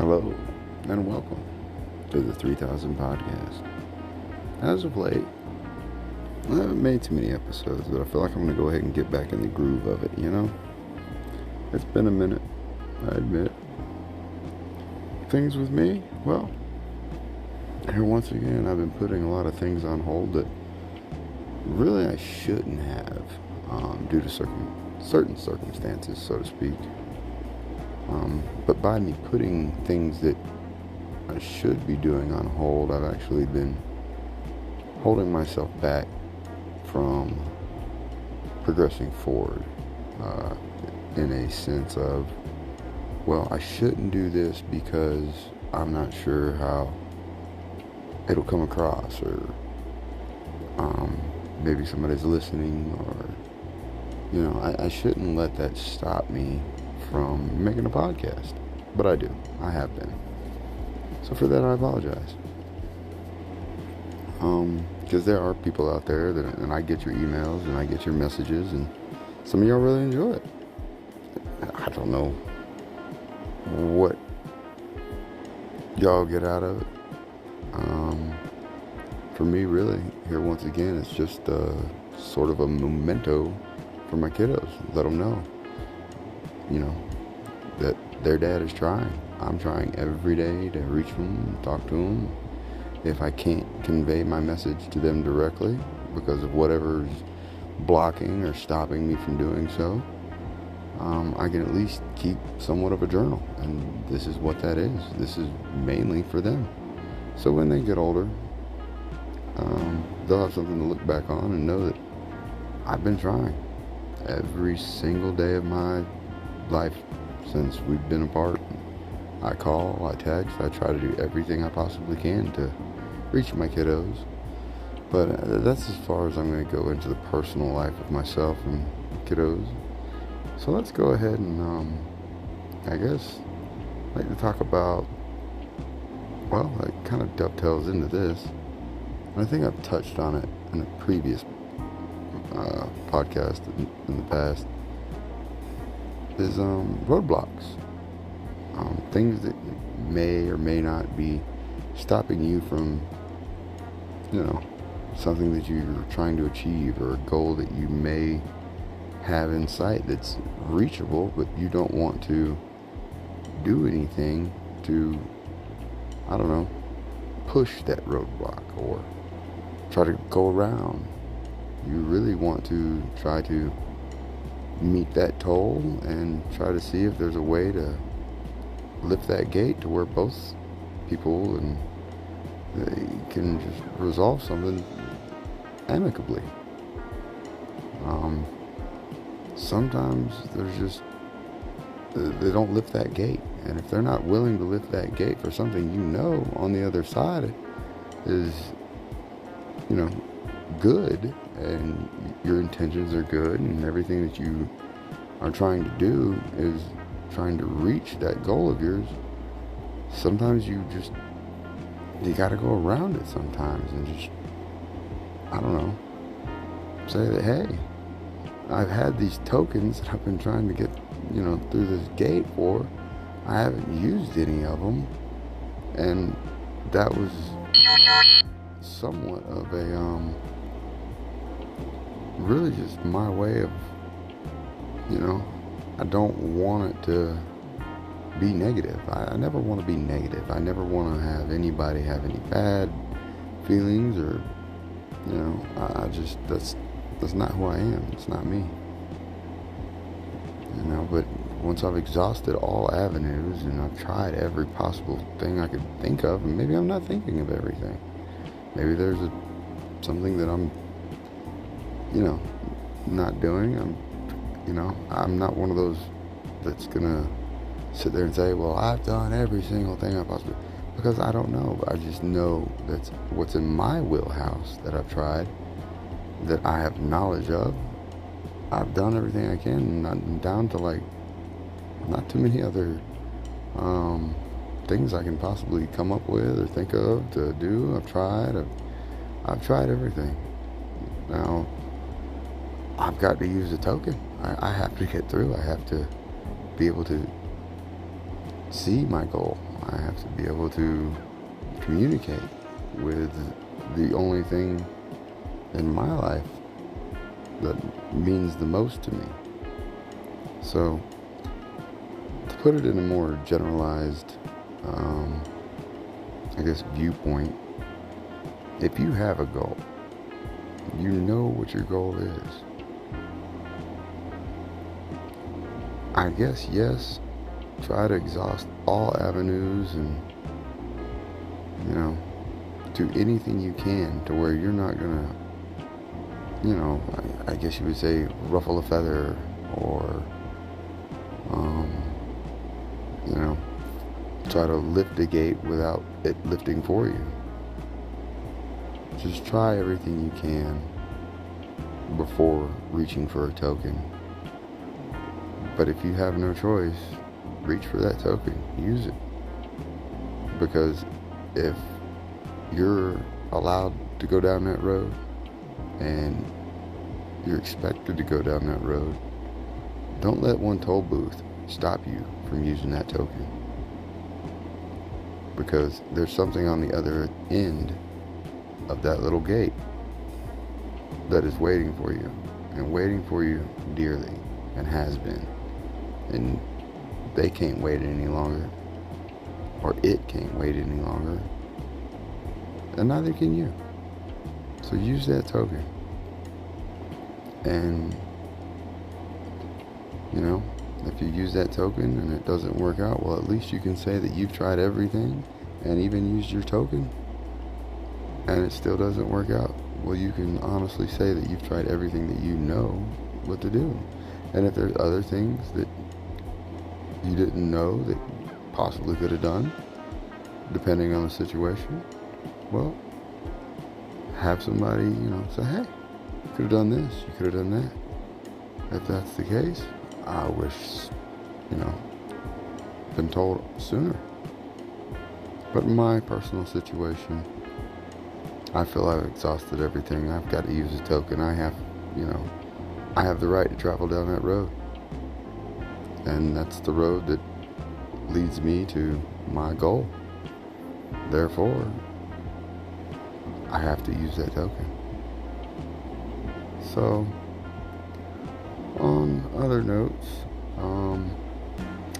Hello and welcome to the 3000 Podcast. As of late, I haven't made too many episodes, but I feel like I'm going to go ahead and get back in the groove of it, It's been a minute, I admit. Things with me, well, here once again, I've been putting a lot of things on hold that really I shouldn't have, due to certain circumstances, so to speak. But by me putting things that I should be doing on hold, I've actually been holding myself back from progressing forward, in a sense of, well, I shouldn't do this because I'm not sure how it'll come across, or maybe somebody's listening, or I shouldn't let that stop me from making a podcast. But I do. I have been. So for that, I apologize. Because there are people out there and I get your emails and I get your messages, and some of y'all really enjoy it. I don't know what y'all get out of it. For me, really, here once again, it's just sort of a memento for my kiddos. Let them know, that their dad is trying. I'm trying every day to reach them and talk to them. If I can't convey my message to them directly because of whatever's blocking or stopping me from doing so, I can at least keep somewhat of a journal. And this is what that is. This is mainly for them. So when they get older, they'll have something to look back on and know that I've been trying every single day of my life since we've been apart. I call, I text, I try to do everything I possibly can to reach my kiddos. But that's as far as I'm going to go into the personal life of myself and kiddos. So let's go ahead and, I guess, I'd like to talk about, well, it kind of dovetails into this. And I think I've touched on it in a previous podcast in the past, is roadblocks. Things that may or may not be stopping you from, something that you're trying to achieve, or a goal that you may have in sight that's reachable, but you don't want to do anything to, push that roadblock or try to go around. You really want to try to meet that toll and try to see if there's a way to lift that gate to where both people and they can just resolve something amicably. Sometimes there's just, they don't lift that gate, and if they're not willing to lift that gate for something on the other side is good, and your intentions are good, and everything that you are trying to do is trying to reach that goal of yours, sometimes you gotta go around it sometimes and just, say that, hey, I've had these tokens that I've been trying to get, through this gate for. I haven't used any of them, and that was somewhat of a, really just my way of, I don't want it to be negative. I never want to be negative. I never want to have anybody have any bad feelings, or, that's not who I am. It's not me. But once I've exhausted all avenues and I've tried every possible thing I could think of, and maybe I'm not thinking of everything. Maybe there's something that I'm, not doing. I'm not one of those that's gonna sit there and say, well, I've done every single thing I possibly, because I don't know. I just know that's what's in my wheelhouse that I've tried, that I have knowledge of. I've done everything I can, and I'm down to not too many other things I can possibly come up with or think of to do. I've tried everything. Now, I've got to use a token. I have to get through. I have to be able to see my goal. I have to be able to communicate with the only thing in my life that means the most to me. So, to put it in a more generalized, viewpoint, if you have a goal, you know what your goal is. I guess, yes, try to exhaust all avenues and, do anything you can to where you're not gonna, I guess you would say ruffle a feather or, try to lift a gate without it lifting for you. Just try everything you can before reaching for a token. But if you have no choice, reach for that token. Use it. Because if you're allowed to go down that road and you're expected to go down that road, don't let one toll booth stop you from using that token. Because there's something on the other end of that little gate that is waiting for you, and waiting for you dearly, and has been. And they can't wait any longer, or it can't wait any longer, and neither can you. So use that token. And if you use that token and it doesn't work out, well, at least you can say that you've tried everything and even used your token and it still doesn't work out. Well, you can honestly say that you've tried everything that you know what to do. And if there's other things that you didn't know that you possibly could have done, depending on the situation, well, have somebody, say, hey, you could have done this, you could have done that. If that's the case, I wish, been told sooner. But in my personal situation, I feel I've exhausted everything. I've got to use a token. I have the right to travel down that road. And that's the road that leads me to my goal. Therefore, I have to use that token. So, on other notes,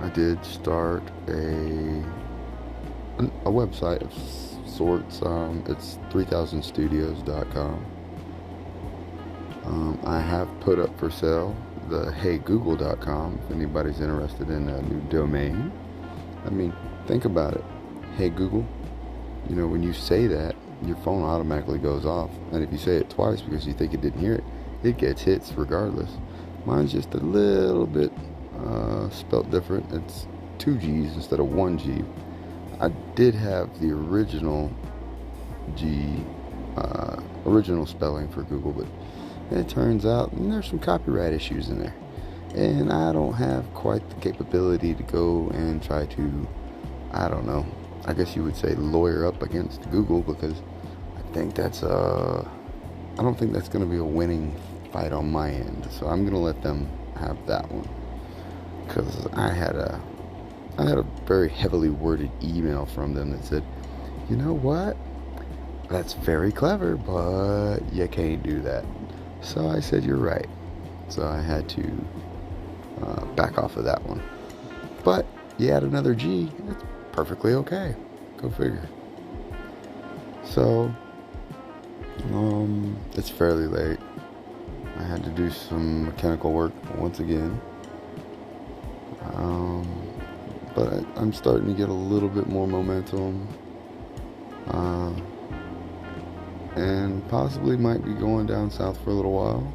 I did start a website of sorts. It's 3000studios.com. I have put up for sale the heygoogle.com if anybody's interested in a new domain. I mean, think about it. Hey Google, when you say that, your phone automatically goes off, and if you say it twice because you think it didn't hear it, it gets hits regardless. Mine's just a little bit spelt different. It's 2 G's instead of 1 G. I did have the original original spelling for Google, but it turns out there's some copyright issues in there, and I don't have quite the capability to go and try to, I guess you would say lawyer up against Google, because I think I don't think that's going to be a winning fight on my end. So I'm going to let them have that one, because I had a very heavily worded email from them that said, you know what, that's very clever, but you can't do that. So I said, you're right. So I had to back off of that one. But you add another G, it's perfectly okay. Go figure. So it's fairly late. I had to do some mechanical work once again. But I'm starting to get a little bit more momentum. And possibly might be going down south for a little while.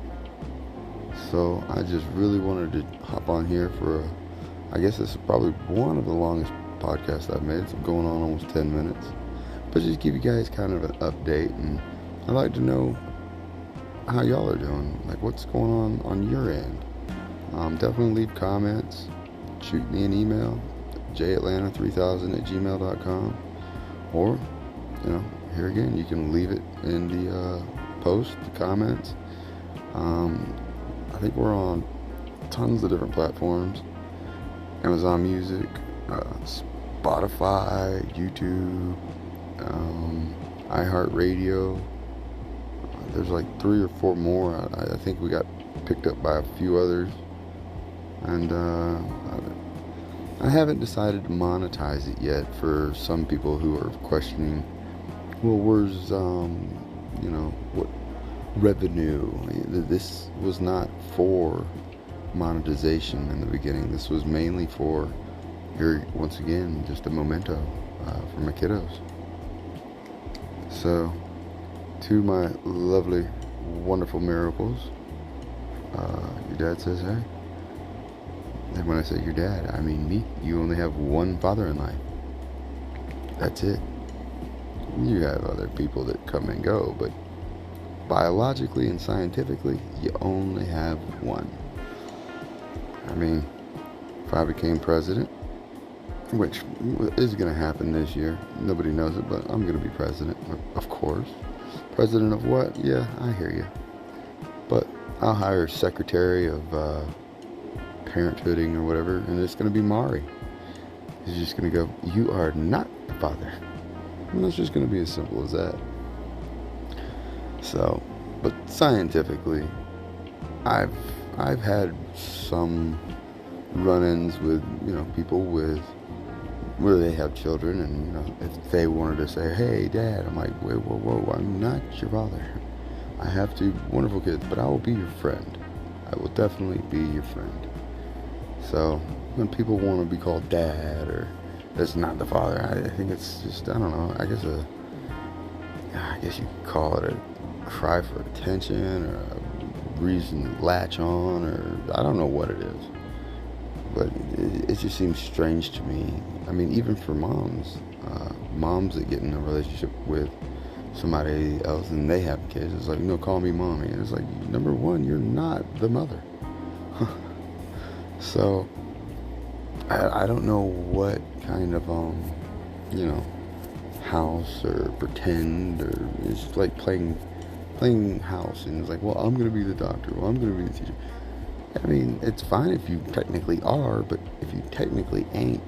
So I just really wanted to hop on here for I guess this is probably one of the longest podcasts I've made. It's going on almost 10 minutes. But just give you guys kind of an update, and I'd like to know how y'all are doing. Like, what's going on your end? Definitely leave comments. Shoot me an email, jatlanta3000@gmail.com. Or, here again, you can leave it in the post, the comments. I think we're on tons of different platforms. Amazon Music, Spotify, YouTube, iHeartRadio. There's like 3 or 4 more. I think we got picked up by a few others. And I haven't decided to monetize it yet for some people who are questioning, well, where's, what revenue? This was not for monetization in the beginning. This was mainly for, once again, just a memento for my kiddos. So, to my lovely, wonderful miracles, your dad says, hey. And when I say your dad, I mean me. You only have one father in life. That's it. You have other people that come and go, but biologically and scientifically, you only have one. I mean, if I became president, which is going to happen this year, nobody knows it, but I'm going to be president, of course. President of what? Yeah, I hear you. But I'll hire a secretary of parenthooding or whatever, and it's going to be Mari. He's just going to go, you are not the father. And it's just going to be as simple as that. So, but scientifically, I've had some run-ins with, people with where they have children, and if they wanted to say, hey Dad, I'm like, whoa, I'm not your father. I have 2 wonderful kids, but I will be your friend. I will definitely be your friend. So when people want to be called dad, or that's not the father, I think it's just, I don't know, I guess you could call it a cry for attention, or a reason to latch on, or I don't know what it is. But it just seems strange to me. I mean, even for moms that get in a relationship with somebody else and they have kids, it's like, no, call me mommy. And it's like, number one, you're not the mother. So, I don't know what kind of, house or pretend, or it's like playing house, and it's like, well, I'm going to be the doctor, well, I'm going to be the teacher. I mean, it's fine if you technically are, but if you technically ain't,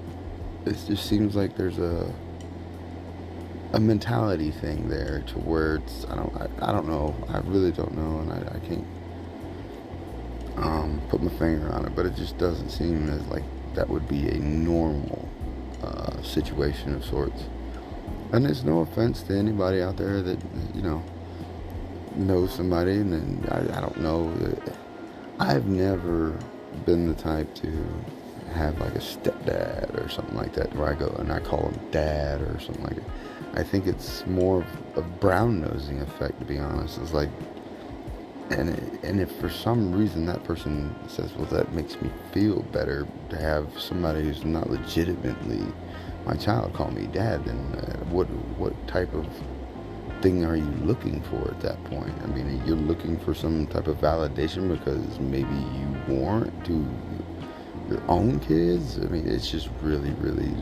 it just seems like there's a mentality thing there to where it's, I don't know, I really don't know, and I can't put my finger on it, but it just doesn't seem as like that would be a normal situation of sorts. And there's no offense to anybody out there that, knows somebody, and then I don't know. I've never been the type to have like a stepdad or something like that, where I go and I call him dad or something like that. I think it's more of a brown nosing effect, to be honest. It's like, and if for some reason that person says, well, that makes me feel better to have somebody who's not legitimately my child call me dad, then what type of thing are you looking for at that point? I mean, you're looking for some type of validation because maybe you warrant to your own kids? I mean, it's just really, really...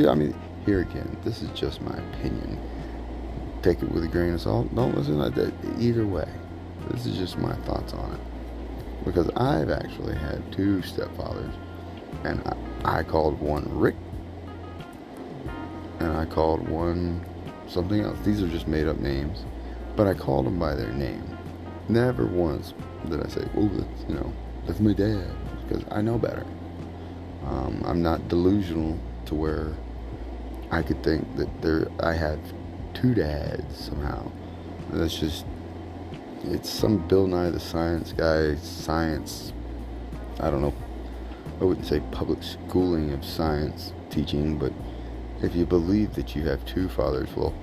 I mean, here again, this is just my opinion. Take it with a grain of salt. Don't listen like that. Either way, this is just my thoughts on it. Because I've actually had 2 stepfathers, and I called one Rick, and I called one something else. These are just made up names, but I called them by their name. Never once did I say, oh, that's my dad, because I know better. I'm not delusional to where I could think that I have 2 dads somehow. That's just, it's some Bill Nye the Science Guy, I don't know, I wouldn't say public schooling of science teaching, but if you believe that you have 2 fathers, well,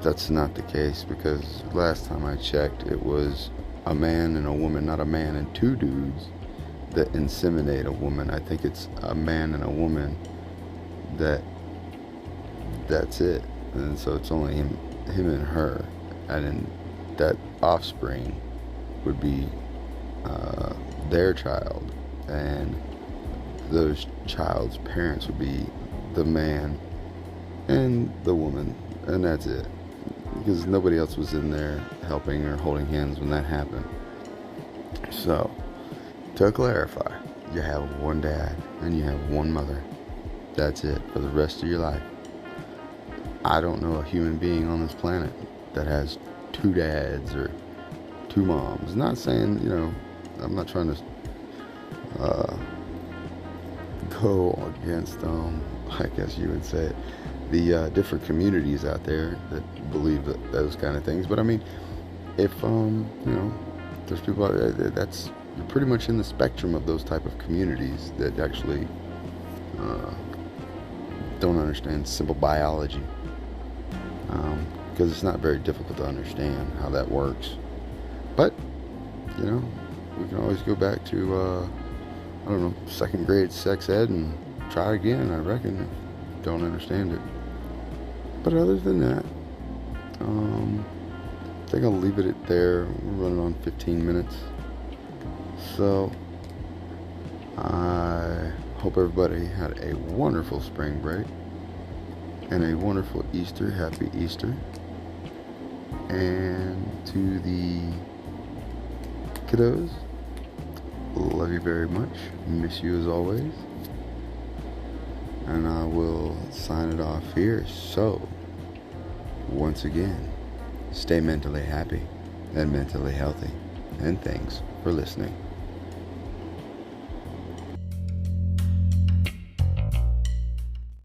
that's not the case, because last time I checked, it was a man and a woman, not a man and 2 dudes that inseminate a woman. I think it's a man and a woman that's it. And so it's only him and her, and then that offspring would be their child, and those child's parents would be the man and the woman, and that's it, because nobody else was in there helping or holding hands when that happened. So, to clarify, you have 1 dad and you have 1 mother. That's it for the rest of your life. I don't know a human being on this planet that has two dads or two moms. Not saying, I'm not trying to go against, I guess you would say, the different communities out there that believe those kind of things. But I mean, if there's people out there that's you're pretty much in the spectrum of those type of communities that actually don't understand simple biology, because it's not very difficult to understand how that works. But we can always go back to second grade sex ed and try again, I reckon, if you don't understand it. But other than that, I think I'll leave it at there. We're running on 15 minutes. So, I hope everybody had a wonderful spring break and a wonderful Easter. Happy Easter. And to the kiddos, love you very much. Miss you as always. And I will sign it off here. So, once again, stay mentally happy and mentally healthy. And thanks for listening.